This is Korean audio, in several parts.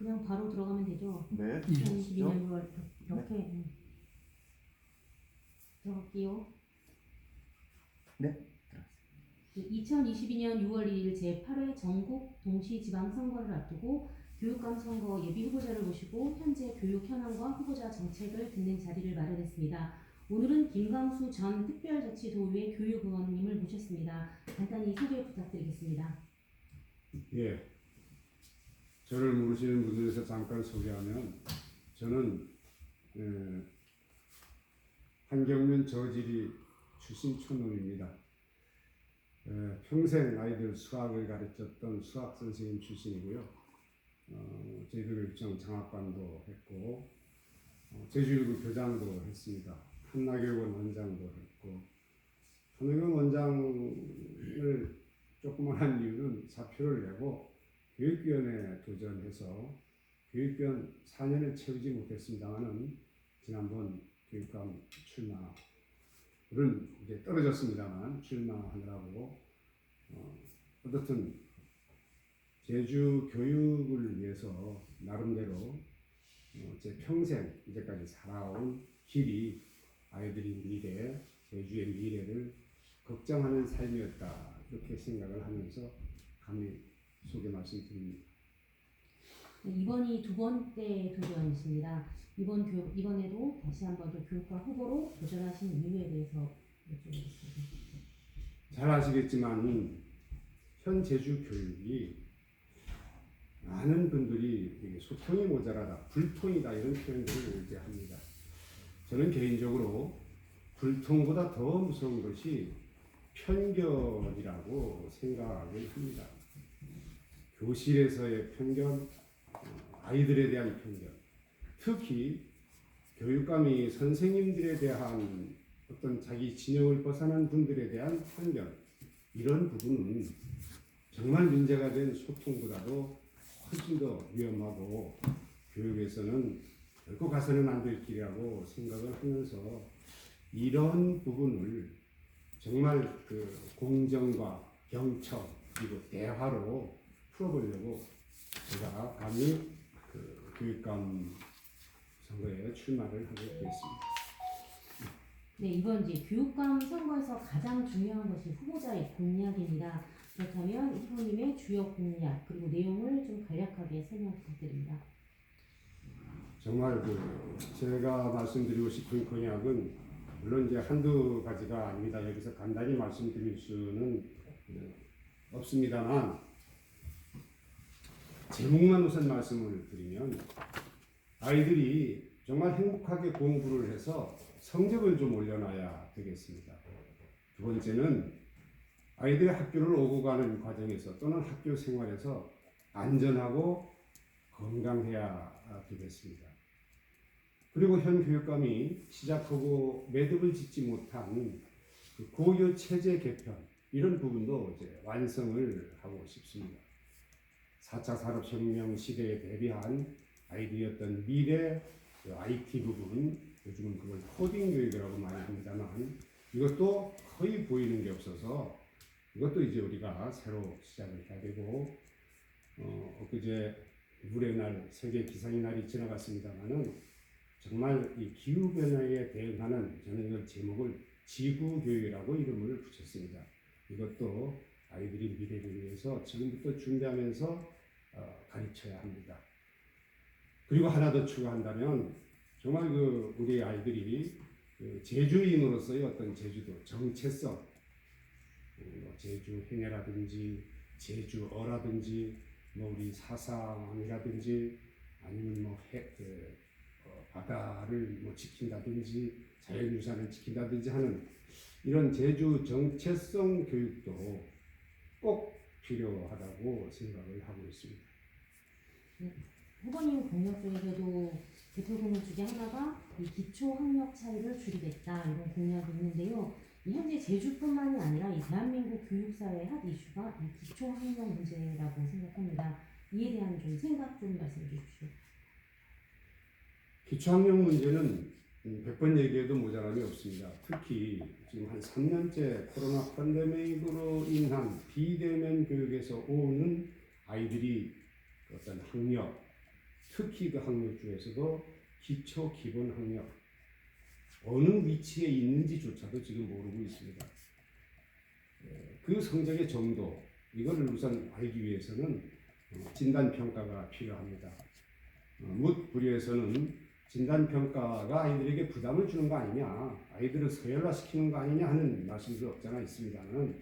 그냥 바로 들어가면 되죠? 네. 2022년 6월 이렇게 들어갈게요. 네. 2022년 6월 1일 제8회 전국 동시지방선거를 앞두고 교육감 선거 예비 후보자를 모시고 현재 교육 현황과 후보자 정책을 듣는 자리를 마련했습니다. 오늘은 김광수 전 특별자치도의회 교육의원님을 모셨습니다. 간단히 소개 부탁드리겠습니다. 예, 저를 모르시는 분들에서 잠깐 소개하면 저는 한경면 저지리 출신 촌놈입니다. 평생 아이들 수학을 가르쳤던 수학 선생님 출신이고요. 제주교육청 장학관도 했고 제주일구 교장도 했습니다. 한나교육원 원장도 했고 한나교육원 원장을 조금만 한 이유는 사표를 내고 교육위원회에 도전해서 교육위원 4년을 채우지 못했습니다만은 지난번 교육감 출마는 이제 떨어졌습니다만 출마하느라고 어떻든 제주 교육을 위해서 나름대로 제 평생 이제까지 살아온 길이 아이들의 미래, 제주의 미래를 걱정하는 삶이었다 이렇게 생각을 하면서 감히 소개 말씀드립니다. 이번이 두 번째 도전이십니다. 이번에도 다시 한번 교육감 후보로 도전하신 이유에 대해서 여쭤보겠습니다. 잘 아시겠지만 현 제주 교육이 많은 분들이 소통이 모자라다, 불통이다 이런 표현들을 이제 합니다. 저는 개인적으로 불통보다 더 무서운 것이 편견이라고 생각을 합니다. 교실에서의 편견, 아이들에 대한 편견, 특히 교육감이 선생님들에 대한 어떤 자기 진영을 벗어난 분들에 대한 편견, 이런 부분은 정말 문제가 된 소통보다도 훨씬 더 위험하고 교육에서는 결코 가서는 안 될 길이라고 생각을 하면서 이런 부분을 정말 공정과 경청 그리고 대화로 풀어보려고 제가 감히 교육감 선거에 출마를 하게 되었습니다. 네, 이번 이제 교육감 선거에서 가장 중요한 것이 후보자의 공약입니다. 그렇다면 후보님의 주요 공약 그리고 내용을 좀 간략하게 설명 부탁드립니다. 정말 제가 말씀드리고 싶은 공약은 물론 이제 한두 가지가 아닙니다. 여기서 간단히 말씀드릴 수는 없습니다만 제목만 우선 말씀을 드리면 아이들이 정말 행복하게 공부를 해서 성적을 좀 올려놔야 되겠습니다. 두 번째는 아이들이 학교를 오고 가는 과정에서 또는 학교 생활에서 안전하고 건강해야 되겠습니다. 그리고 현 교육감이 시작하고 매듭을 짓지 못한 고교 체제 개편 이런 부분도 이제 완성을 하고 싶습니다. 4차 산업혁명 시대에 대비한 아이들의 어떤 미래 IT 부분, 요즘은 그걸 코딩 교육이라고 많이 합니다만 이것도 거의 보이는 게 없어서 이것도 이제 우리가 새로 시작을 해야 되고 엊그제 물의 날, 세계 기상의 날이 지나갔습니다만은 정말 이 기후 변화에 대응하는 저는 이걸 제목을 지구 교육이라고 이름을 붙였습니다. 이것도 아이들이 미래를 위해서 지금부터 준비하면서 가르쳐야 합니다. 그리고 하나 더 추가한다면 정말 우리 아이들이 제주인으로서의 어떤 제주도 정체성, 제주 행해라든지 제주어라든지 우리 사상이라든지 아니면 바다를 지킨다든지 자연유산을 지킨다든지 하는 이런 제주 정체성 교육도 꼭 필요하다고 생각을 하고 있습니다. 네, 후보님 공약 중에서도 대표 공약 중에 하나가 이 기초 학력 차이를 줄이겠다 이런 공약이 있는데요. 현재 제주뿐만이 아니라 이 대한민국 교육사회의 핫 이슈가 이 기초 학력 문제라고 생각합니다. 이에 대한 좀 생각 좀 말씀해 주십시오. 기초학력 문제는 100번 얘기해도 모자람이 없습니다. 특히 지금 한 3년째 코로나 팬데믹으로 인한 비대면 교육에서 오는 아이들이 어떤 학력, 특히 그 학력 중에서도 기초 기본 학력 어느 위치에 있는지조차도 지금 모르고 있습니다. 그 성적의 정도 이거를 우선 알기 위해서는 진단평가가 필요합니다. 묻부리에서는 진단평가가 아이들에게 부담을 주는 거 아니냐, 아이들을 서열화시키는 거 아니냐 하는 말씀도 없잖아 있습니다만,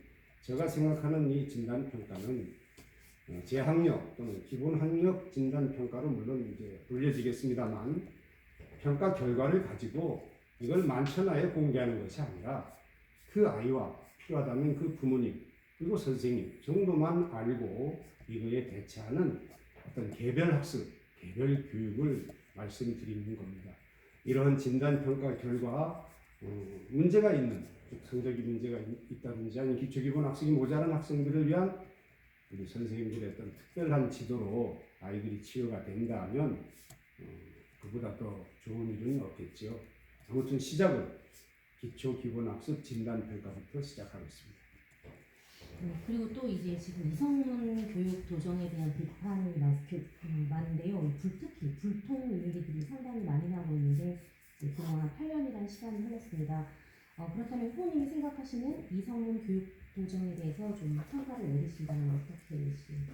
제가 생각하는 이 진단평가는 재학력 또는 기본학력 진단평가로 물론 이제 불려지겠습니다만, 평가 결과를 가지고 이걸 만천하에 공개하는 것이 아니라 그 아이와 필요하다면 그 부모님 그리고 선생님 정도만 알고 이거에 대처하는 어떤 개별 학습, 개별 교육을 말씀드리는 겁니다. 이런 진단평가 결과 문제가 있는, 성적이 문제가 있다든지 아니면 기초기본 학습이 모자란 학생들을 위한 우리 선생님들의 어떤 특별한 지도로 아이들이 치유가 된다면 그보다 더 좋은 일은 없겠죠. 아무튼 시작은 기초기본학습 진단평가부터 시작하겠습니다. 그리고 또 이제 지금 이성문 교육 도정에 대한 비판이 많은데요. 특히 불통 얘기들이 상당히 많이 나오고 있는데 그동안 8년이라는 시간이 흘렀습니다. 그렇다면 후보님이 생각하시는 이성문 교육 도정에 대해서 좀 평가를 내리신다면 어떻게 되십니까?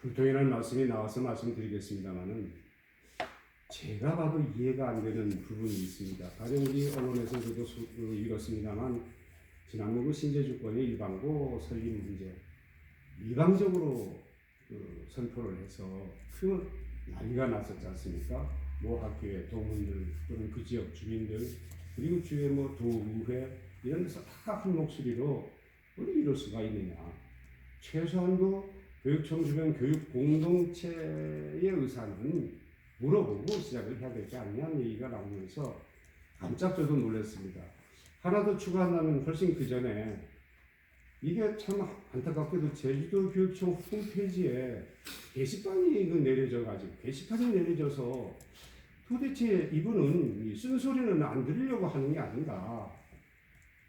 불통이라는 말씀이 나와서 말씀드리겠습니다만은 제가 봐도 이해가 안 되는 부분이 있습니다. 가령 우리 언론에서 저도 읽었습니다만 지난번 그 신재주권의 일반고 설립 문제 일방적으로 선포를 해서 그 난리가 났었지 않습니까? 뭐 학교의 동문들 또는 그 지역 주민들 그리고 주위의 뭐 도의회 이런 데서 다 한 목소리로 왜 이럴 수가 있느냐. 최소한도 교육청 주변 교육 공동체의 의사는 물어보고 시작을 해야 되지 않냐는 얘기가 나오면서 깜짝 저도 놀랐습니다. 하나 더 추가한다면 훨씬 그 전에 이게 참 안타깝게도 제주도 교육청 홈페이지에 게시판이 내려져서 도대체 이분은 이 쓴소리는 안 들으려고 하는 게 아닌가.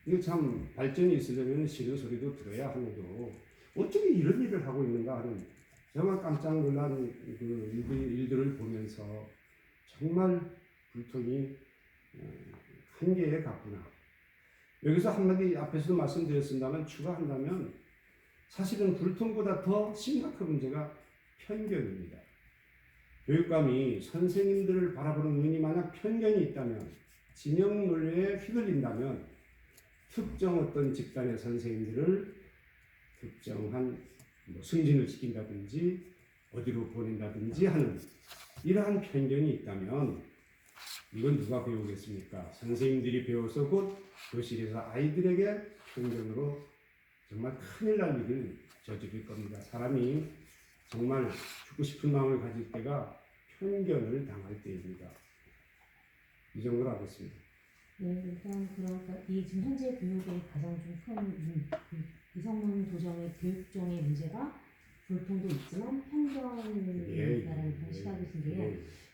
이게 참 발전이 있으려면 싫은 소리도 들어야 하는데도 어떻게 이런 일을 하고 있는가 하는 정말 깜짝 놀란 그 일들을 보면서 정말 불통이 한계에 갔구나. 여기서 한마디 앞에서도 말씀드렸습니다만 추가한다면 사실은 불통보다 더 심각한 문제가 편견입니다. 교육감이 선생님들을 바라보는 눈이 만약 편견이 있다면 진영 논리에 휘둘린다면 특정 어떤 집단의 선생님들을 특정한 승진을 시킨다든지 어디로 보낸다든지 하는 이러한 편견이 있다면 이건 누가 배우겠습니까? 선생님들이 배워서 곧 교실에서 아이들에게 편견으로 정말 큰일 날 일을 저지를 겁니다. 사람이 정말 죽고 싶은 마음을 가질 때가 편견을 당할 때입니다. 이 정도로 하겠습니다. 네, 일단 그러니까 이 지금 현재 교육의 가장 좀 큰 이성문 도정의 교육종의 문제가 불통도 있지만 편견이라는 그런 시각이신데요.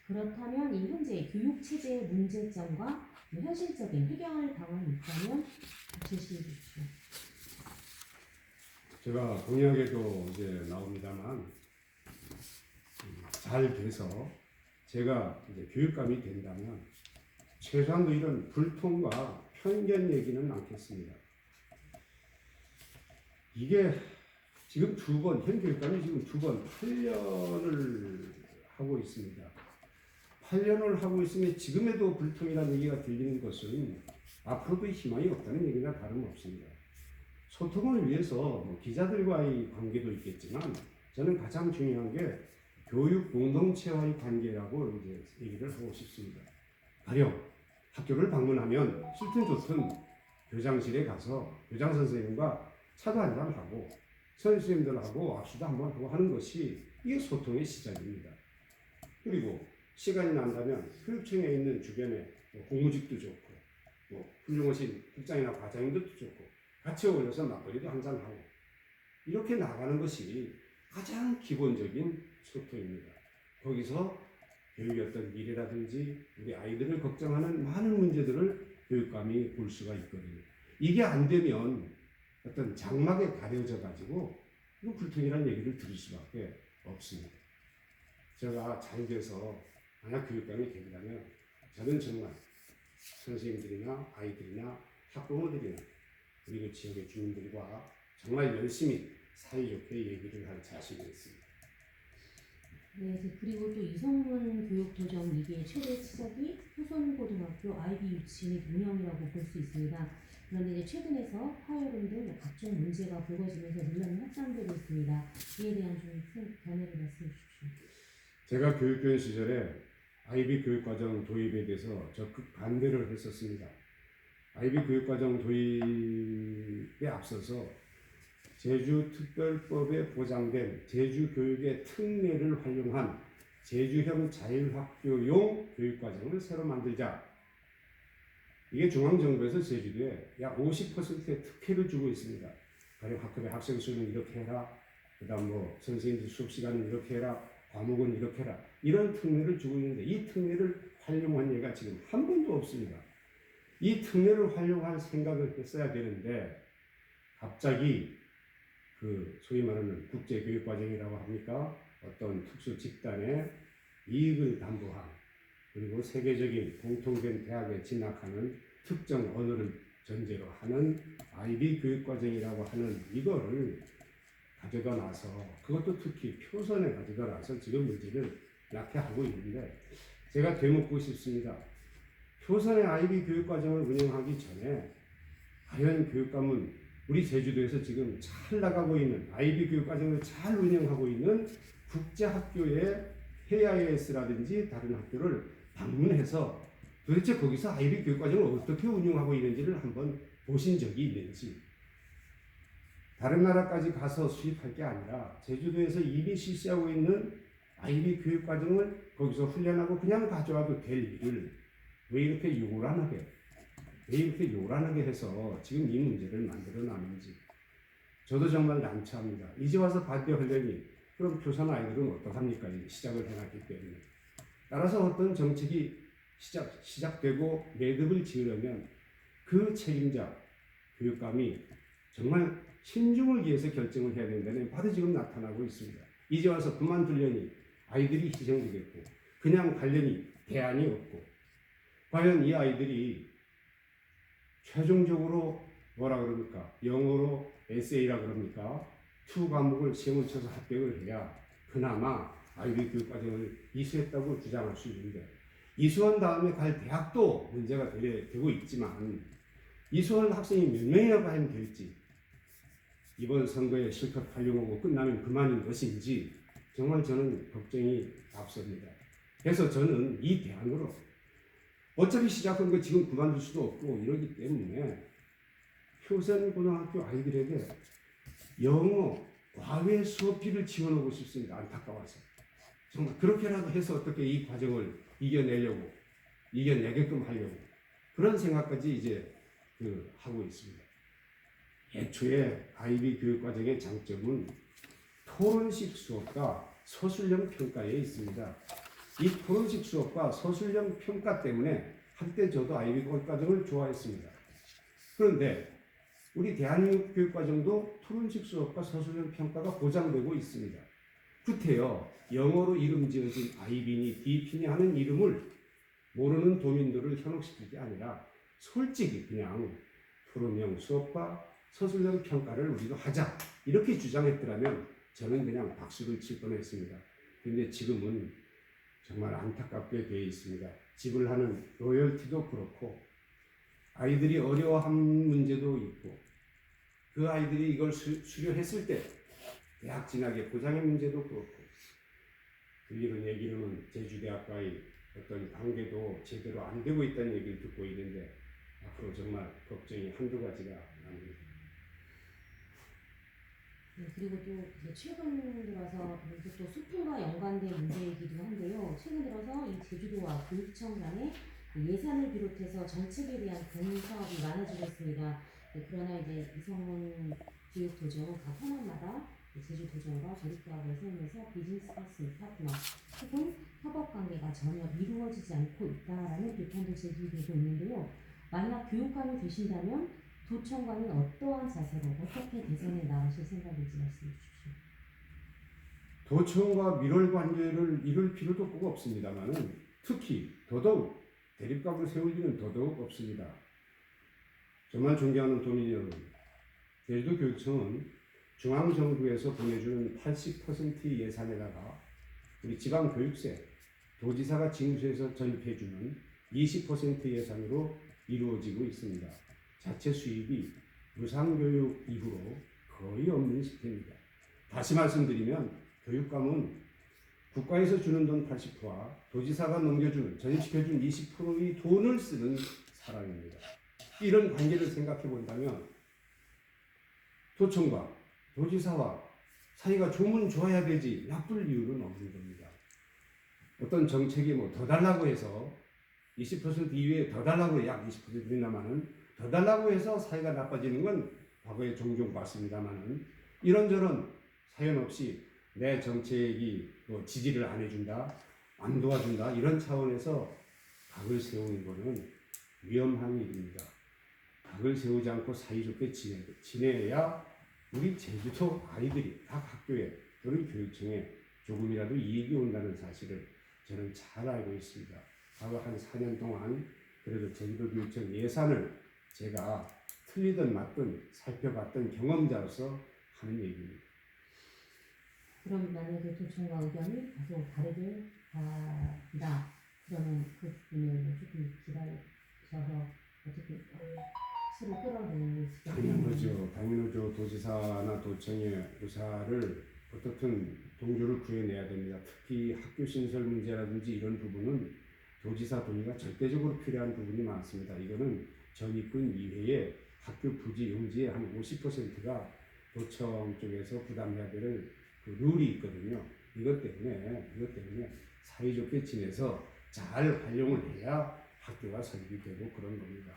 그렇다면 이 현재 교육 체제의 문제점과 현실적인 해결 방안이 있다면 제시해 주십시오. 제가 공약에도 이제 나옵니다만 잘 돼서 제가 이제 교육감이 된다면 최소한도 이런 불통과 편견 얘기는 않겠습니다. 이게 지금 현 교육감이 지금 8년을 하고 있습니다. 8년을 하고 있으면 지금에도 불통이라는 얘기가 들리는 것은 앞으로도 희망이 없다는 얘기나 다름없습니다. 소통을 위해서 기자들과의 관계도 있겠지만 저는 가장 중요한 게 교육 공동체와의 관계라고 이제 얘기를 하고 싶습니다. 가령 학교를 방문하면 싫든 좋든 교장실에 가서 교장 선생님과 차도 한잔 하고 선생님들하고 악수도 한번 하고 하는 것이 이게 소통의 시작입니다. 그리고 시간이 난다면 교육청에 있는 주변에 공무직도 좋고 훌륭하신 국장이나 과장님들도 좋고 같이 어울려서 막걸리도 한잔하고 이렇게 나가는 것이 가장 기본적인 소통입니다. 거기서 교육의 어떤 미래라든지 우리 아이들을 걱정하는 많은 문제들을 교육감이 볼 수가 있거든요. 이게 안 되면 어떤 장막에 가려져 가지고 불통이라는 얘기를 들을 수밖에 없습니다. 제가 잘 돼서 만약 교육감이 된다면 저는 정말 선생님들이나 아이들이나 학부모들이나 그리고 지역의 주민들과 정말 열심히 사이좋게 얘기를 할 자신이 있습니다. 네, 그리고 또 이성문 교육도정 위기의 최대 치적이 효선고등학교 아이비 유치 및 운영이라고 볼 수 있습니다. 그런데 이제 최근에서 파열음 등 각종 문제가 불거지면서 논란이 확산되고 있습니다. 이에 대한 좀 견해를 말씀해 주십시오. 제가 교육교원 시절에 아이비 교육과정 도입에 대해서 적극 반대를 했었습니다. 아이비 교육과정 도입에 앞서서 제주특별법에 보장된 제주교육의 특례를 활용한 제주형 자율학교용 교육과정을 새로 만들자. 이게 중앙정부에서 제주도에 약 50%의 특혜를 주고 있습니다. 가령 학급의 학생 수는 이렇게 해라. 그 다음 뭐 선생님들 수업 시간은 이렇게 해라. 과목은 이렇게 해라. 이런 특례를 주고 있는데 이 특례를 활용한 예가 지금 한 번도 없습니다. 이 특례를 활용할 생각을 했어야 되는데 갑자기 그 소위 말하는 국제교육과정이라고 합니까? 어떤 특수 집단의 이익을 담보한 그리고 세계적인 공통된 대학에 진학하는 특정 언어를 전제로 하는 아이비 교육과정이라고 하는 이거를 가져다 놔서 그것도 특히 표선에 가져다 놔서 지금 문제를 약해하고 있는데 제가 되묻고 싶습니다. 표선의 아이비 교육과정을 운영하기 전에 과연 교육감은 우리 제주도에서 지금 잘 나가고 있는 아이비 교육과정을 잘 운영하고 있는 국제학교의 KIS라든지 다른 학교를 방문해서 도대체 거기서 아이비 교육과정을 어떻게 운영하고 있는지를 한번 보신 적이 있는지 다른 나라까지 가서 수입할 게 아니라 제주도에서 이미 실시하고 있는 아이비 교육과정을 거기서 훈련하고 그냥 가져와도 될 일을 왜 이렇게 요란하게 해서 지금 이 문제를 만들어 놨는지 저도 정말 난처합니다. 이제 와서 반대하려니 그럼 교사나 아이들은 어떡합니까? 시작을 해놨기 때문에. 따라서 어떤 정책이 시작되고 매듭을 지으려면 그 책임자, 교육감이 정말 신중을 기해서 결정을 해야 된다는 바로 지금 나타나고 있습니다. 이제 와서 그만두려니 아이들이 희생되겠고 그냥 가려니 대안이 없고 과연 이 아이들이 최종적으로 뭐라 그럽니까? 영어로 에세이라 그럽니까? 2 과목을 시험을 쳐서 합격을 해야 그나마 아이비 교육과정을 이수했다고 주장할 수 있는데 이수한 다음에 갈 대학도 문제가 되고 있지만 이수한 학생이 몇 명이나 과연 될지 이번 선거에 실컷 활용하고 끝나면 그만인 것인지 정말 저는 걱정이 앞섭니다. 그래서 저는 이 대안으로 어차피 시작한 거 지금 그만둘 수도 없고 이러기 때문에 효선고등학교 아이들에게 영어 과외 수업비를 지원하고 싶습니다. 안타까워서. 정말 그렇게라도 해서 어떻게 이 과정을 이겨내게끔 하려고 그런 생각까지 이제 하고 있습니다. 애초에 아이비 교육과정의 장점은 토론식 수업과 서술형 평가에 있습니다. 이 토론식 수업과 서술형 평가 때문에 한때 저도 아이비 교육과정을 좋아했습니다. 그런데 우리 대한민국 교육과정도 토론식 수업과 서술형 평가가 보장되고 있습니다. 구태여 영어로 이름 지어진 아이비니 디피니 하는 이름을 모르는 도민들을 현혹시킬 게 아니라 솔직히 그냥 토론형 수업과 서술형 평가를 우리도 하자 이렇게 주장했더라면 저는 그냥 박수를 칠 뻔했습니다. 그런데 지금은 정말 안타깝게 되어 있습니다. 지불하는 로열티도 그렇고 아이들이 어려워한 문제도 있고 그 아이들이 이걸 수료했을 때 대학 진학의 보장의 문제도 그렇고 들리는 얘기로는 제주대학과의 어떤 관계도 제대로 안 되고 있다는 얘기를 듣고 있는데 앞으로 정말 걱정이 한두 가지가 아닙니다. 네, 그리고 또 이제 최근 들어서 또 소통과 연관된 문제이기도 한데요. 최근 들어서 이 제주도와 교육청 간의 예산을 비롯해서 정책에 대한 공유 사업이 많아지고 있습니다. 네, 그러나 이제 이성문 교육도정은 각 현황마다 제주도정과 조립대학을 세우면서 비즈니스 파트너 혹은 협업 관계가 전혀 이루어지지 않고 있다라는 비판도 제기되고 있는데요. 만약 교육감이 되신다면 도청과는 어떠한 자세로 어떻게 개선해 나가실 생각인지 말씀해 주십시오. 도청과 밀월 관계를 이룰 필요도 꼭 없습니다만은 특히 더더욱 대립각을 세울 일은 더더욱 없습니다. 정말 존경하는 도민 여러분, 제주도교육청은 중앙정부에서 보내주는 80% 예산에다가 우리 지방교육세, 도지사가 징수해서 전입해주는 20% 예산으로 이루어지고 있습니다. 자체 수입이 무상교육 이후로 거의 없는 시스템입니다. 다시 말씀드리면 교육감은 국가에서 주는 돈 80%와 도지사가 넘겨주는 전입시켜준 20%의 돈을 쓰는 사람입니다. 이런 관계를 생각해 본다면 도청과 도지사와 사이가 좋으면 좋아야 되지 나쁠 이유는 없는 겁니다. 어떤 정책이 뭐 더 달라고 해서 20% 이외에 더 달라고 약 20%나마는 더 달라고 해서 사이가 나빠지는 건 과거에 종종 봤습니다만은 이런저런 사연 없이 내 정책이 뭐 지지를 안 해준다, 안 도와준다 이런 차원에서 각을 세우는 것은 위험한 일입니다. 각을 세우지 않고 사이좋게 지내야 우리 제주도 아이들이 각 학교에 또는 교육청에 조금이라도 이익이 온다는 사실을 저는 잘 알고 있습니다. 과거 한 4년 동안 그래도 제주도 교육청 예산을 제가 틀리든 맞든 살펴봤던 경험자로서 하는 얘기입니다. 그럼 만약에 도청과 의견이 다소 다르게 간다. 그러면 그 부분을 조금 기다려서 어떻게 서로 끌어내는 당연하죠. 도지사나 도청의 의사를 어떻든 동조를 구해내야 됩니다. 특히 학교 신설 문제라든지 이런 부분은 도지사 동의가 절대적으로 필요한 부분이 많습니다. 이거는 전입군 이외에 학교 부지 용지의 한 50%가 도청 쪽에서 부담해야 될 그 룰이 있거든요. 이것 때문에 사이좋게 지내서 잘 활용을 해야 학교가 설립이 되고 그런 겁니다.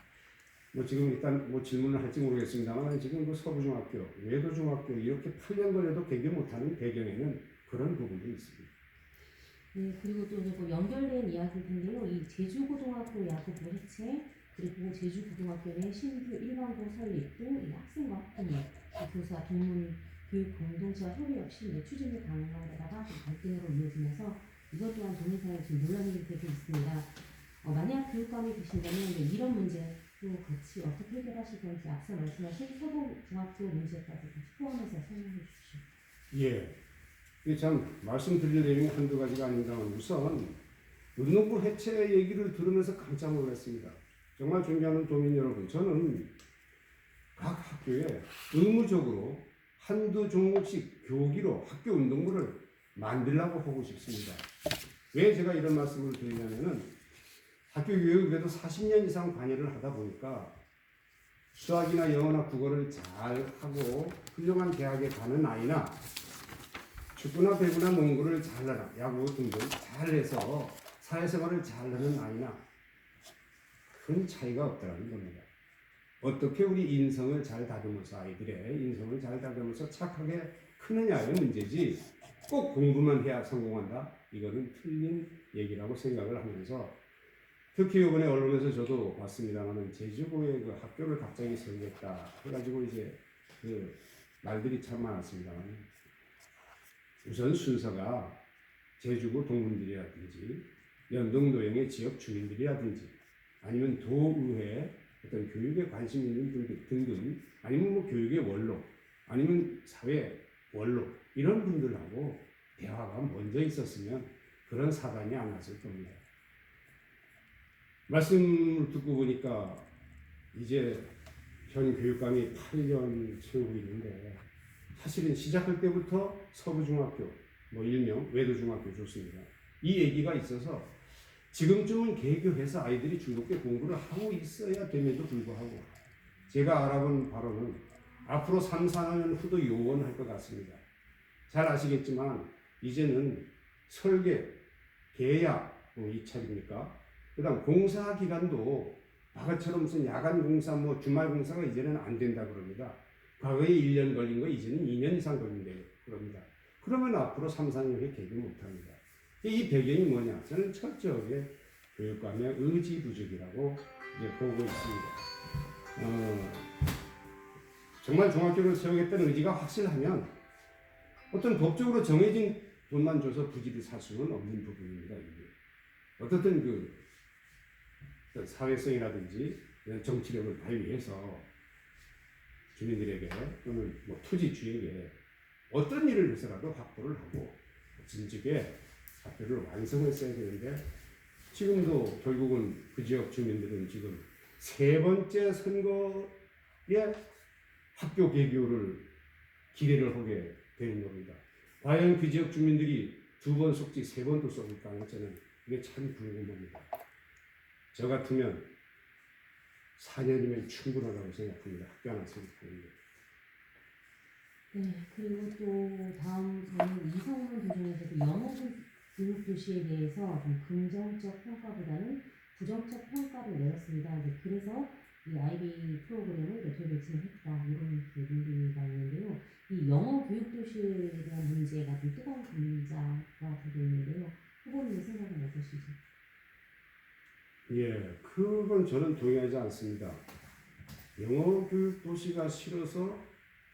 뭐 지금 일단 뭐 질문을 할지 모르겠습니다만 지금 그 서부중학교, 외도중학교 이렇게 8년 걸려도 개교 못하는 배경에는 그런 부분이 있습니다. 네, 그리고 또 뭐 연결된 이야기일 텐데요. 이 제주고등학교 야구부 해체 그리고 제주고등학교 내 신규 일반고 설립 등 이 학생과 학부모, 교사, 동문, 교육 공동체와 협의 없이 추진이 가능한 데다가 갈등으로 이어지면서 이것 또한 도민사회에 지금 논란이 되고 있습니다. 만약 교육감이 계신다면 이런 문제도 같이 어떻게 해결하실 건지 앞서 말씀하신 서부중학교 문제까지 같이 포함해서 설명해 주십시오. 예, 이게 참 말씀드릴 내용이 한두 가지가 아닙니다만 우선 운동부 해체 얘기를 들으면서 깜짝 놀랐습니다. 정말 존경하는 도민 여러분, 저는 각 학교에 의무적으로 한두 종목씩 교기로 학교 운동부를 만들라고 하고 싶습니다. 왜 제가 이런 말씀을 드리냐면은 학교 교육을 그래도 40년 이상 관여를 하다 보니까 수학이나 영어나 국어를 잘 하고 훌륭한 대학에 가는 아이나 축구나 배구나 농구를 잘하는 야구 등등 잘해서 사회생활을 잘하는 아이나 큰 차이가 없다는 겁니다. 어떻게 우리 인성을 잘 다듬어서 아이들의 인성을 잘 다듬어서 착하게 크느냐의 문제지 꼭 공부만 해야 성공한다? 이거는 틀린 얘기라고 생각을 하면서 특히 이번에 언론에서 저도 봤습니다만 제주고의 그 학교를 갑자기 세우겠다 해가지고 이제 그 말들이 참 많았습니다만 우선 순서가 제주고 동문들이라든지 연동도형의 지역 주민들이라든지 아니면 도의회 어떤 교육에 관심 있는 분들 등등 아니면 뭐 교육의 원로 아니면 사회 원로 이런 분들하고 대화가 먼저 있었으면 그런 사단이 안 났을 겁니다. 말씀을 듣고 보니까 이제 현 교육감이 8년 채우고 있는데 사실은 시작할 때부터 서부중학교 뭐 일명 외도중학교 좋습니다. 이 얘기가 있어서 지금쯤은 개교해서 아이들이 즐겁게 공부를 하고 있어야 됨에도 불구하고 제가 알아본 바로는 앞으로 3, 4년 후도 요원할 것 같습니다. 잘 아시겠지만 이제는 설계, 계약 이 차입니까? 그 다음 공사 기간도 과거처럼 무슨 야간 공사, 뭐 주말 공사가 이제는 안 된다 그럽니다. 과거에 1년 걸린 거 이제는 2년 이상 걸린다 그럽니다. 그러면 앞으로 3, 4년 후에 개교 못합니다. 이 배경이 뭐냐? 저는 철저하게 교육감의 의지 부족이라고 이제 보고 있습니다. 정말 중학교를 세우겠다는 의지가 확실하면 어떤 법적으로 정해진 돈만 줘서 부지를 살 수는 없는 부분입니다. 이게. 어떻든 그 사회성이라든지 정치력을 발휘해서 주민들에게 또는 뭐 토지주에게 어떤 일을 해서라도 확보를 하고 진즉에 학교를 완성했어야 되는데 지금도 결국은 그 지역 주민들은 지금 세 번째 선거에 학교 개교를 기대를 하게 되는 겁니다. 과연 그 지역 주민들이 두 번 속지 세 번도 쏠까 하는 저는 이게 참 궁금합니다. 저 같으면 4년이면 충분하다고 생각합니다. 학교 하나 생각하는데. 네, 그리고 또 다음 저는 이성문 도중에서도 영어 교육 도시에 대해서 좀 긍정적 평가보다는 부정적 평가를 내렸습니다. 이제 그래서 이 IB 프로그램을 매토 배치했다 이런 얘기가 있는데요. 이 영어 교육 도시에 대한 문제가 좀 뜨거운 감자가 되고 있는데요. 후보님의 생각은 어떠시죠? 예, 그건 저는 동의하지 않습니다. 영어 교육 도시가 싫어서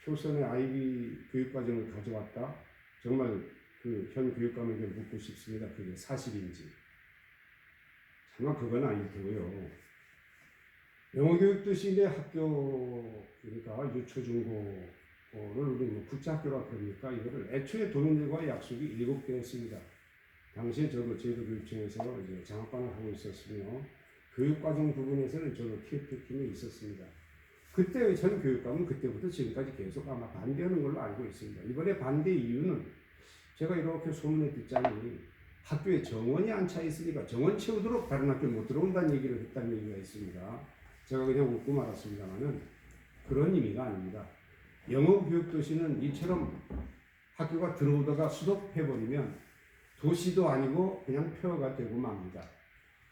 효선의 IB 교육과정을 가져왔다. 정말 그 현 교육감에게 묻고 싶습니다. 그게 사실인지. 정말 그건 아닐 테고요. 영어 교육 도시 내 학교 그러니까 유초중고를 우리 뭐 국제학교라 그러니까 이거를 애초에 도민들과의 약속이 7개였습니다. 당시에 저도 제도교육청에서 이제 장학관을 하고 있었으며 교육과정 부분에서는 저도 TF팀에 있었습니다. 그때 전 교육감은 그때부터 지금까지 계속 아마 반대하는 걸로 알고 있습니다. 이번에 반대 이유는 제가 이렇게 소문에 듣자니 학교에 정원이 안 차 있으니까 정원 채우도록 다른 학교 못 들어온다는 얘기를 했다는 얘기가 있습니다. 제가 그냥 웃고 말았습니다만은 그런 의미가 아닙니다. 영어 교육 도시는 이처럼 학교가 들어오다가 수독해버리면 도시도 아니고 그냥 폐허가 되고 맙니다.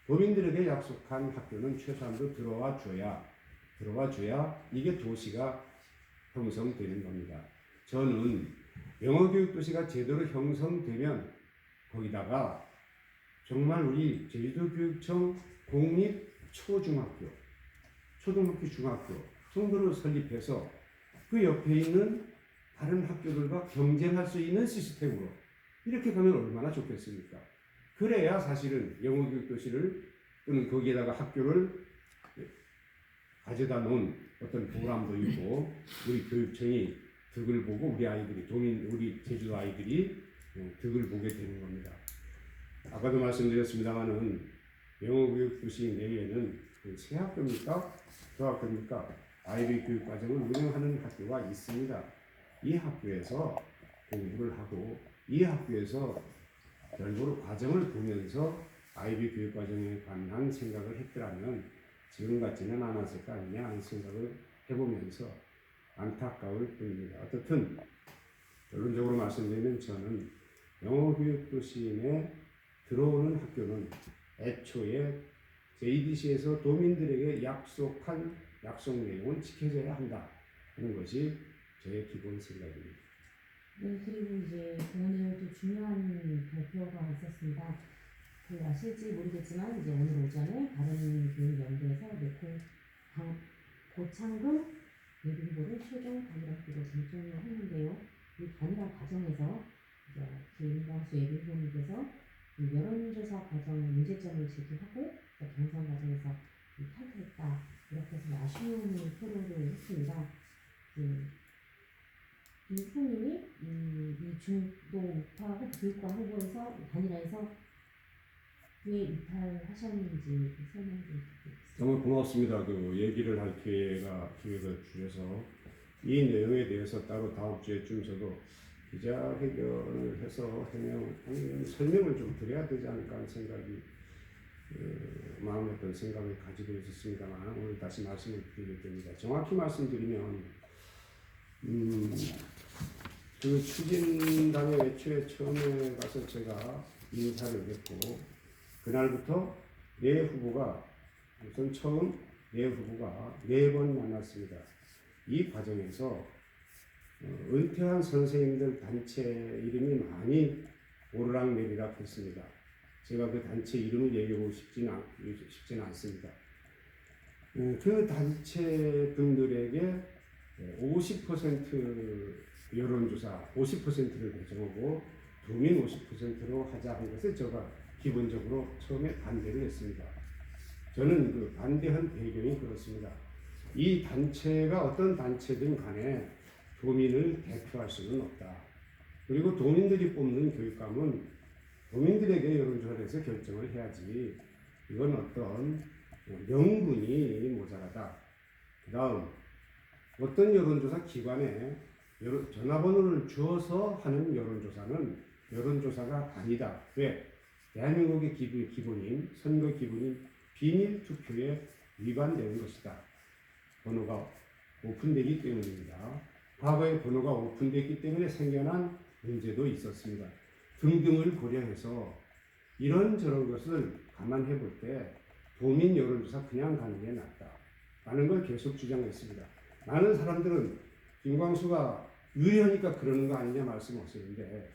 도민들에게 약속한 학교는 최소한도 들어와 줘야 이게 도시가 형성되는 겁니다. 저는 영어 교육 도시가 제대로 형성되면 거기다가 정말 우리 제주도교육청 공립 초중학교, 초등학교, 중학교 정도를 설립해서 그 옆에 있는 다른 학교들과 경쟁할 수 있는 시스템으로 이렇게 가면 얼마나 좋겠습니까? 그래야 사실은 영어 교육 도시를 또는 거기에다가 학교를 가져다 놓은 어떤 보람도 있고 우리 교육청이 득을 보고 우리 아이들이 우리 제주도 아이들이 득을 보게 되는 겁니다. 아까도 말씀드렸습니다만은 영어 교육 도시 내에는 새 학교입니까? 중학교입니까? 아이비 교육 과정을 운영하는 학교가 있습니다. 이 학교에서 공부를 하고 이 학교에서 결국 과정을 보면서 아이비 교육 과정에 관한 생각을 했더라면 지금 같지는 않았을 거 아니냐 하는 생각을 해보면서 안타까울 뿐입니다. 어떻든 결론적으로 말씀드리면 저는 영어 교육 도시 내 들어오는 학교는 애초에 JDC에서 도민들에게 약속한 약속 내용은 지켜져야 한다 하는 것이 저의 기본 생각입니다. 네, 그리고 이제 오늘 또 중요한 발표가 있었습니다. 아실지 모르겠지만 이제 오늘 오전에 다른 교육연구에서 고창금 예비후보를 최종 단일학교로 선정을 했는데요. 이 단일화 과정에서 이제 김광수 예비후보님께서 여론조사 과정의 문제점을 제기하고 경선 과정에서 탈퇴했다 이렇게 해서 아쉬움을 표로를 했습니다. 이 후보님이 이 중도 우파 교육관 후보에서 단일화에서 왜 이탈하셨는지 설명 좀 부탁드리겠습니다. 정말 고맙습니다. 그 얘기를 할 기회가 주셔서 이 내용에 대해서 따로 다음 주에쯤 저도 기자회견을 해서 설명을 좀 드려야 되지 않을까 하는 생각이 마음에 어떤 생각을 가지고 있었습니다만 오늘 다시 말씀을 드리게 됩니다. 정확히 말씀드리면 그 추진단의 애초에 처음에 가서 제가 인사를 했고 그날부터 내 후보가 우선 처음 내 후보가 4번 만났습니다. 이 과정에서 은퇴한 선생님들 단체 이름이 많이 오르락내리락 했습니다. 제가 그 단체 이름을 얘기하고 싶지는 않습니다. 그 단체 분들에게 50% 여론조사 50%를 배정하고 도민 50%로 하자 한 것을 제가 기본적으로 처음에 반대를 했습니다. 저는 그 반대한 배경이 그렇습니다. 이 단체가 어떤 단체든 간에 도민을 대표할 수는 없다. 그리고 도민들이 뽑는 교육감은 도민들에게 여론조사를 해서 결정을 해야지. 이건 어떤 명분이 모자라다. 그 다음 어떤 여론조사 기관에 전화번호를 주어서 하는 여론조사는 여론조사가 아니다. 왜? 대한민국의 기본인 선거 기본인 비밀 투표에 위반되는 것이다. 번호가 오픈되기 때문입니다. 과거에 번호가 오픈됐기 때문에 생겨난 문제도 있었습니다. 등등을 고려해서 이런저런 것을 감안해 볼 때 도민 여론조사 그냥 가는 게 낫다 라는 걸 계속 주장했습니다. 많은 사람들은 김광수가 유리하니까 그러는 거 아니냐 말씀하시는데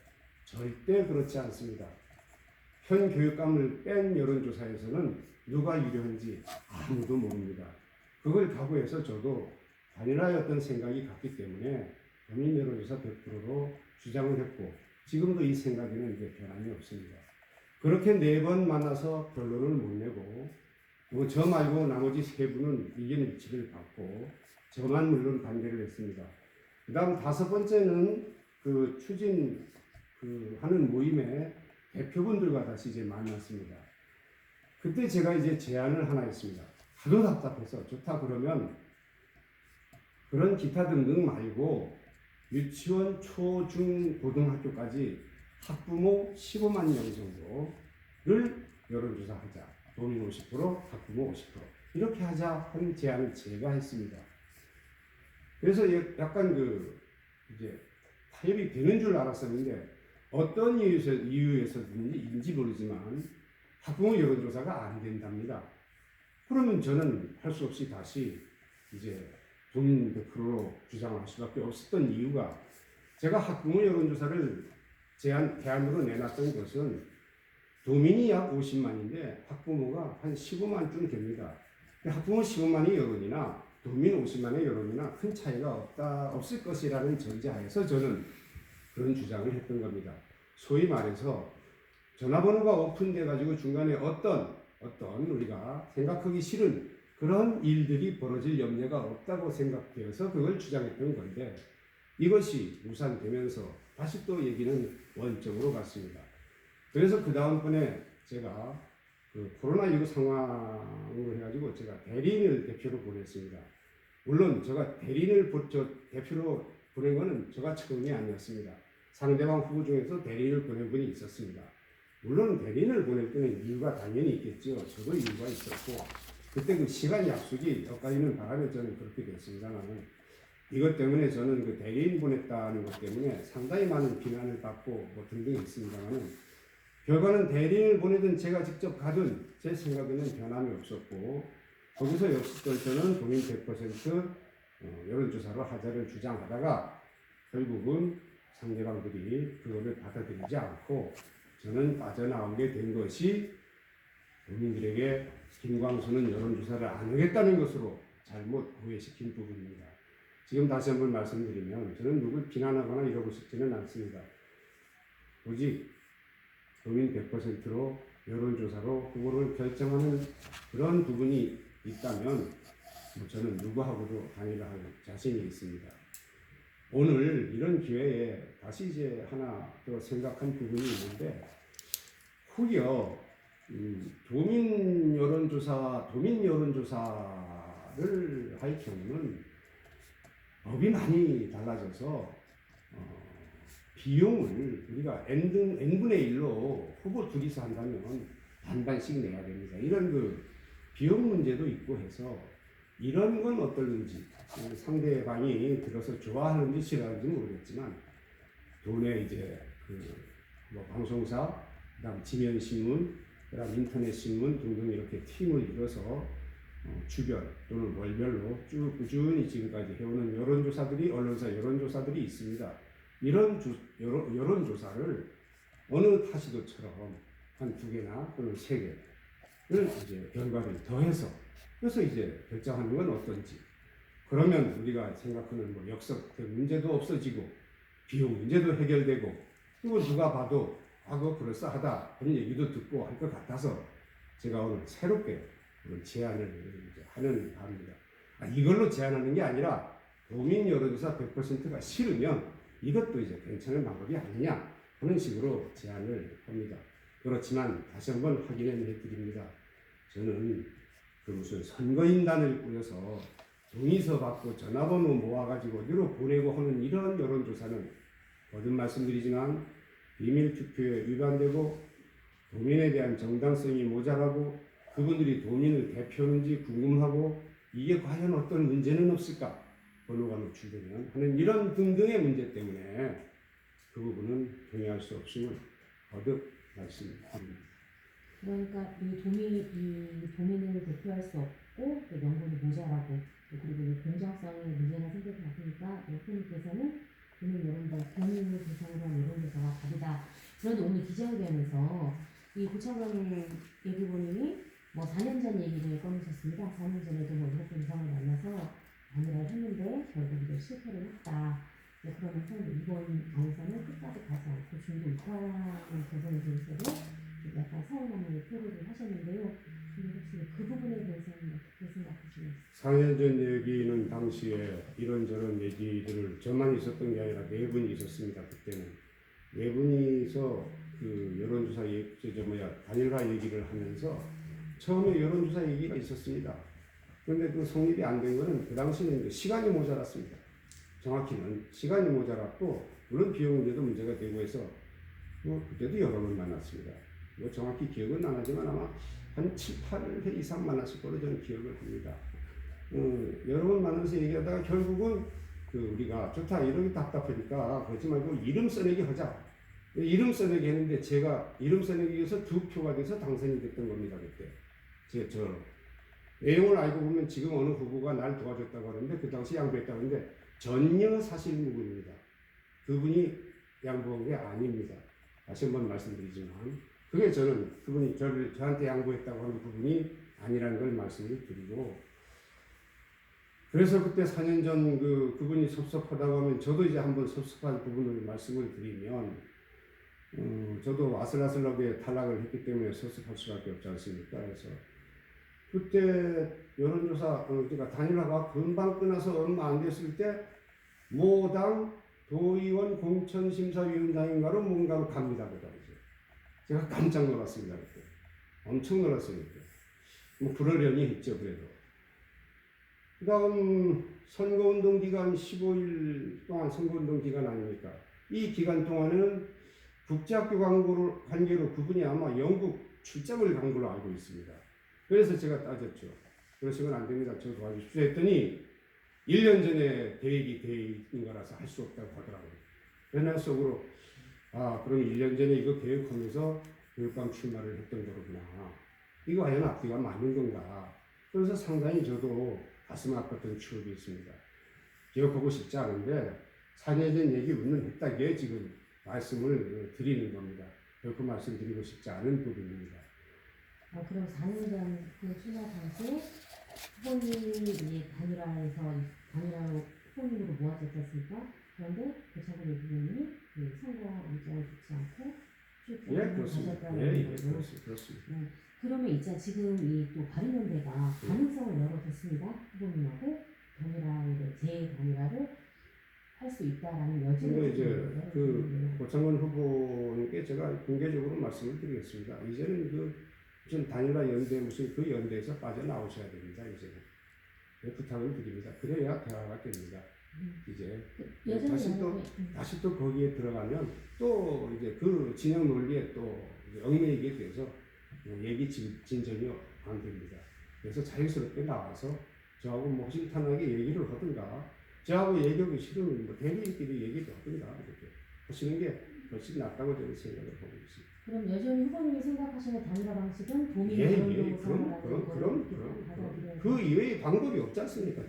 절대 그렇지 않습니다. 현 교육감을 뺀 여론조사에서는 누가 유리한지 아무도 모릅니다. 그걸 각오해서 저도 단일화의 어떤 생각이 갔기 때문에 도민 여론조사 100%로 주장을 했고 지금도 이 생각에는 이제 변함이 없습니다. 그렇게 4번 만나서 결론을 못 내고 저 말고 나머지 3분은 의견 일치를 받고 저만 물론 반대를 했습니다. 그 다음 5번째는 그 추진 하는 모임에 대표분들과 다시 이제 만났습니다. 그때 제가 이제 제안을 하나 했습니다. 하도 답답해서 좋다 그러면 그런 기타 등등 말고 유치원, 초, 중, 고등학교까지 학부모 15만 명 정도를 여론조사하자. 도민 50%, 학부모 50% 이렇게 하자 하는 제안을 제가 했습니다. 그래서 약간 이제 타협이 되는 줄 알았었는데 어떤 이유에서인지 모르지만 학부모 여론조사가 안 된답니다. 그러면 저는 할 수 없이 다시 이제 도민 100%로 주장할 수밖에 없었던 이유가 제가 학부모 여론조사를 대안으로 내놨던 것은 도민이 약 50만인데 학부모가 한 15만쯤 됩니다. 학부모 15만의 여론이나 도민 50만의 여론이나 큰 차이가 없을 것이라는 전제하에서 저는 그런 주장을 했던 겁니다. 소위 말해서 전화번호가 오픈돼 가지고 중간에 어떤 우리가 생각하기 싫은 그런 일들이 벌어질 염려가 없다고 생각되어서 그걸 주장했던 건데 이것이 무산되면서 다시 또 얘기는 원점으로 갔습니다. 그래서 그 다음번에 제가 코로나19 상황으로 해가지고 제가 대리인을 대표로 보냈습니다. 물론 제가 대리인을 대표로 보낸 것은 제가 처음이 아니었습니다. 상대방 후보 중에서 대리인을 보낸 분이 있었습니다. 물론 대리인을 보낼 때는 이유가 당연히 있겠죠. 저도 이유가 있었고 그때 그 시간 약속이 엇갈리는 바람에 저는 그렇게 됐습니다만 이것 때문에 저는 그 대리인 보냈다는 것 때문에 상당히 많은 비난을 받고 뭐 등등 있습니다만 결과는 대리인을 보내든 제가 직접 가든 제 생각에는 변함이 없었고 거기서 역시 또 저는 도민 100% 여론조사로 하자를 주장하다가 결국은 상대방들이 그거를 받아들이지 않고 저는 빠져나오게 된 것이 국민들에게 김광수는 여론조사를 안 하겠다는 것으로 잘못 오해시킨 부분입니다. 지금 다시 한번 말씀드리면 저는 누굴 비난하거나 이러고 싶지는 않습니다. 오직 도민 100%로 여론조사로 후보를 결정하는 그런 부분이 있다면 저는 누구하고도 단일화할 자신이 있습니다. 오늘 이런 기회에 다시 이제 하나 더 생각한 부분이 있는데 혹여 도민 여론조사를 할 경우는 법이 많이 달라져서 비용을 우리가 n분의 1로 후보 둘이서 한다면 반반씩 내야 됩니다. 이런 비용 문제도 있고 해서 이런 건 어떨는지 상대방이 들어서 좋아하는지 싫어하는지 모르겠지만 도내 이제 뭐 방송사, 그다음 지면신문, 그다음 인터넷 신문 등등 이렇게 팀을 이뤄서 주별 또는 월별로 쭉 꾸준히 지금까지 해오는 여론조사들이 언론사 여론조사들이 있습니다. 이런 여론조사를 어느 타시도처럼 한 2개나 또는 3개를 이제 결과를 더해서 그래서 이제 결정하는 건 어떤지. 그러면 우리가 생각하는 뭐 역사적 문제도 없어지고 비용 문제도 해결되고 그리고 누가 봐도 그거 그럴싸하다 그런 얘기도 듣고 할 것 같아서 제가 오늘 새롭게 오늘 제안을 이제 하는 바입니다. 이걸로 제안하는 게 아니라 도민 여론조사 100%가 싫으면 이것도 이제 괜찮은 방법이 아니냐 하는 식으로 제안을 합니다. 그렇지만 다시 한번 확인해 드립니다. 저는 그 무슨 선거인단을 꾸려서 동의서 받고 전화번호 모아가지고 어디로 보내고 하는 이런 여론조사는 거듭 말씀드리지만 비밀 투표에 위반되고 도민에 대한 정당성이 모자라고 그분들이 도민을 대표하는지 궁금하고 이게 과연 어떤 문제는 없을까? 번호가 노출되면 하는 이런 등등의 문제 때문에 그 부분은 동의할 수 없음을 거듭 말씀드립니다. 그러니까 이 도민을 대표할 수 없고 또 명분이 모자라고 그리고 이 공정성에 문제가 생길 것 같으니까 대표님께서는 도민을 대상으로 한 여론조사가 답이다. 그런데 오늘 기자회견에서 이 고창관 예비본인이 뭐 4년 전 얘기를 꺼내셨습니다. 4년 전에도 뭐 7분 이상을 만나서 단일화를 했는데 결국 이제 실패를 했다. 네, 그러면서 이번 안에서는 끝까지 가지 않고 중도 입하는 개선에 대해서도 약간 서운함을 표를 하셨는데요. 혹시 그 부분에 대해서는 어떻게 생각하시나요? 4년 전 얘기는 당시에 이런저런 얘기들을 저만 있었던 게 아니라 네 분이 있었습니다. 그때는 네 분이서 그 여론조사 단일화 얘기를 하면서 처음에 여론조사 얘기가 있었습니다. 그런데 그 성립이 안 된 거는 그 당시는 이제 시간이 모자랐습니다. 정확히는 시간이 모자랐고 물론 비용 문제도 문제가 되고 해서 그때도 여러 번 만났습니다. 정확히 기억은 안 나지만 아마 한 7, 8회 이상 만났을 거로 저는 기억을 합니다. 여러 번 만나서 얘기하다가 결국은 우리가 좋다 이렇게 답답하니까 그러지 말고 이름 써내기 하자. 이름 써내기 했는데 제가 이름 써내기 위해서 2표가 돼서 당선이 됐던 겁니다. 그때 저 내용을 알고 보면 지금 어느 후보가 날 도와줬다고 하는데 그 당시 양보했다고 하는데 전혀 사실무근입니다. 그분이 양보한 게 아닙니다. 다시 한번 말씀드리지만 그게 저는 그분이 저한테 양보했다고 하는 부분이 아니라는 걸 말씀을 드리고 그래서 그때 4년 전 그분이 섭섭하다고 하면 저도 이제 한번 섭섭한 부분을 말씀을 드리면 저도 아슬아슬하게 탈락을 했기 때문에 섭섭할 수밖에 없지 않습니까? 그래서 그때 여론조사 그러니까 단일화가 금방 끝나서 얼마 안 됐을 때 모당 도의원 공천심사위원장인가로 뭔가로 갑니다. 그 당시에 제가 깜짝 놀랐습니다. 그때 엄청 놀랐어요. 그때 뭐 그러려니 했죠. 그래도 그 다음 선거운동 기간 15일 동안 선거운동 기간 아닙니까? 이 기간 동안에는 국제학교 관계로 그분이 아마 영국 출장을 간 걸로 알고 있습니다. 그래서 제가 따졌죠. 그러시면 안 됩니다. 저 도와주십시오 했더니 1년 전에 계획이 돼 있는 거라서 할 수 없다고 하더라고요. 그날 속으로 그럼 1년 전에 이거 계획하면서 교육감 출마를 했던 거구나. 이거 과연 앞뒤가 맞는 건가. 그래서 상당히 저도 가슴 아팠던 추억이 있습니다. 기억하고 싶지 않은데 4년 전 얘기 웃는 했다기에 지금 말씀을 드리는 겁니다. 결코 말씀드리고 싶지 않은 부분입니다. 그럼 4년 전 그 출마 당시에 후보님이 단일화로 후보님으로 모아졌지 않습니까? 그런데 고창관 예비본인이 선거 일정을 듣지 않고 출장을 가셨다는 거죠. 그렇습니다. 그러면 지금 이 또 바른연대가 가능성을 열어뒀습니다. 후보님하고 단일화를 재단일화를 할 수 있다라는 여지를 이제 고창관 후보님께 제가 공개적으로 말씀을 드리겠습니다. 이제는 무슨 단일화 연대 무슨 그 연대에서 빠져나오셔야 됩니다. 이제는 부탁을 드립니다. 그래야 대화가 됩니다. 이제 다시 또 거기에 들어가면 또 이제 그 진영 논리에 또 얽매이게 돼서 얘기 진전이 안 됩니다. 그래서 자유스럽게 나와서 저하고 뭐 허심탄회하게 얘기를 하든가 저하고 얘기하기 싫으면 뭐 대리인끼리 얘기를 하든가 이렇게 하시는 게 훨씬 낫다고 저는 생각을 하고 있습니다. 그럼 여전히 후보님이 생각하시는 단일화 방식은 도민 그럼 그 이외의 방법이 없지 않습니까?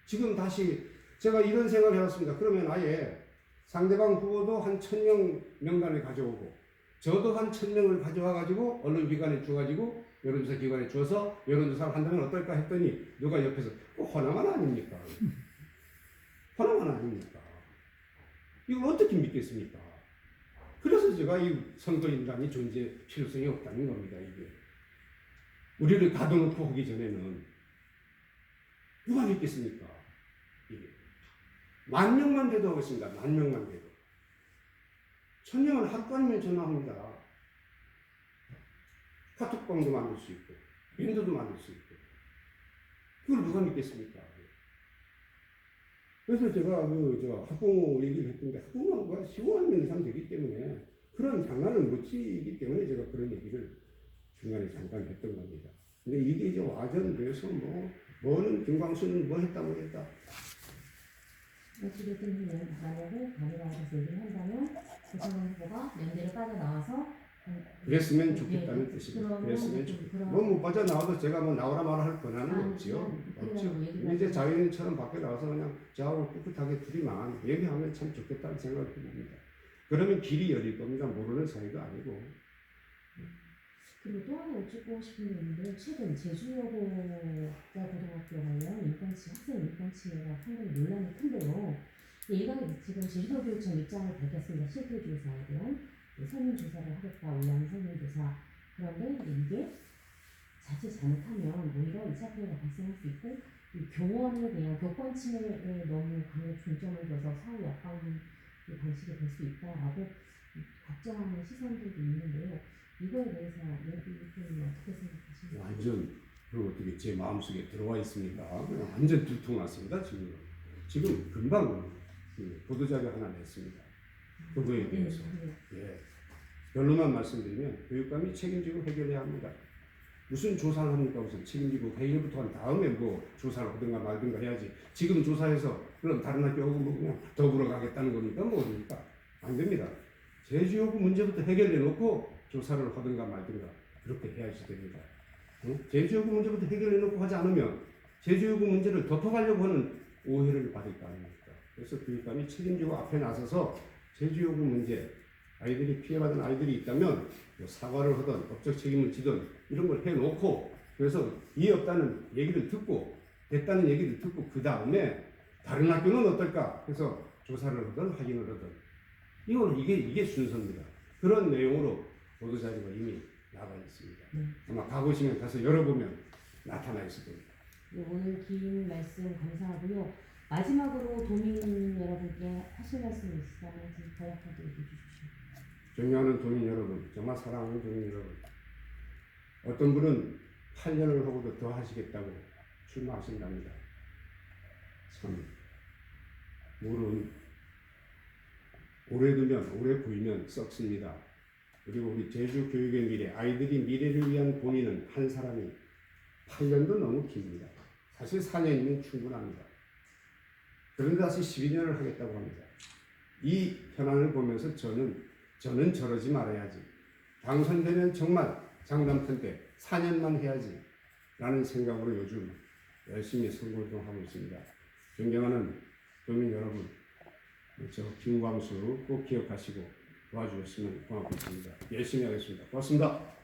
지금 다시 제가 이런 생각을 해왔습니다. 그러면 아예 상대방 후보도 한 1000명 명단을 가져오고 저도 한 1000명을 가져와가지고 언론기관에 줘가지고 여론조사 기관에 줘서 여론조사를 한다면 어떨까 했더니 누가 옆에서 허나만 아닙니까? 허나만 아닙니까? 이걸 어떻게 믿겠습니까? 그래서 제가 이 선거인단이 존재 필요성이 없다는 겁니다. 이게 우리를 가둬놓고 하기 전에는 누가 믿겠습니까? 이게 10,000명만 돼도 하겠습니다. 10,000명만 돼도 1,000명은 하루간이면 전화합니다. 카톡방도 만들 수 있고 윈도도 만들 수 있고 그걸 누가 믿겠습니까? 그래서 제가 학부모 얘기를 했던데 학부모가 15만 이상 되기 때문에 그런 장난을 못 치기 때문에 제가 그런 얘기를 중간에 잠깐 했던 겁니다. 근데 이게 이제 와전돼서 뭐는 김광수는 뭐 했다 어찌됐든 만약에 단일화해서 얘기를 한다면 고창원 후보가 연대를 빠져나와서 그랬으면 좋겠다는 뜻입니다. 그랬으면 좋겠다. 못 빠져나와도 제가 나오라 말아 할 권한은 없지요. 없죠. 이제 자연인처럼 밖에 나와서 그냥 저하고 꿋꿋하게 둘이만 얘기하면 참 좋겠다는 생각을 듭니다. 그러면 길이 열릴 겁니다. 모르는 사이도 아니고. 그리고 또 하나 여쭙고 싶은 게 있는데 최근 제주여고자 고등학교 관련 학생 인권침해가 상당히 논란이 큰데요. 얘가 지금 제주도교육청 입장을 밝혔습니다. 실태 조사에 대한 설문조사를 하겠다. 온라인 설문조사. 그런데 이게 자칫 잘못하면 오히려 2차 피해가 발생할 수 있고 이 교원에 대한 교권 침해에 너무 강력 중점을 둬서 사후 약방 방식이 될 수 있다라고 걱정하는 시선들도 있는데요. 이거에 대해서 얘기는 어떻게 생각하십니까? 완전 어떻게 제 마음속에 들어와 있습니다. 완전 들통났습니다. 지금 금방 보도자료 하나 냈습니다. 그거에 대해서. 예. 결론만 말씀드리면 교육감이 책임지고 해결해야 합니다. 무슨 조사를 합니까? 우선 책임지고 해결부터 한 다음에 조사를 하든가 말든가 해야지. 지금 조사해서 그럼 다른 학교하고 그냥 더불어 가겠다는 겁니까? 뭡니까? 안 됩니다. 제주여고 문제부터 해결해 놓고 조사를 하든가 말든가 그렇게 해야지 됩니다. 제주여고 문제부터 해결해 놓고 하지 않으면 제주여고 문제를 덮어가려고 하는 오해를 받을 거 아닙니까? 그래서 교육감이 책임지고 앞에 나서서 제주여고 문제 아이들이 피해받은 아이들이 있다면 사과를 하든 법적 책임을 지든 이런 걸 해놓고 그래서 이해 없다는 얘기를 듣고 됐다는 얘기를 듣고 그 다음에 다른 학교는 어떨까 해서 조사를 하든 확인을 하든 이게 순서입니다. 그런 내용으로 보도자료가 이미 나가 있습니다. 아마 가보시면 가서 열어보면 나타나 있을 겁니다. 오늘 긴 말씀 감사하고요. 마지막으로 도민 여러분께 하실 말씀 있으시다면 간략하게 얘기해 주십시오. 존경하는 도민 여러분, 정말 사랑하는 도민 여러분, 어떤 분은 8년을 하고도 더 하시겠다고 출마하신답니다. 참 물은 오래 두면 오래 부이면 썩습니다. 그리고 우리 제주 교육의 미래, 아이들이 미래를 위한 고민은 한 사람이 8년도 너무 깁니다. 사실 4년이면 충분합니다. 그런데 다시 12년을 하겠다고 합니다. 이 현안을 보면서 저는 저러지 말아야지. 당선되면 정말 장담컨 때 4년만 해야지 라는 생각으로 요즘 열심히 선거활동하고 있습니다. 존경하는 도민 여러분, 저 김광수 꼭 기억하시고 도와주셨으면 고맙겠습니다. 열심히 하겠습니다. 고맙습니다.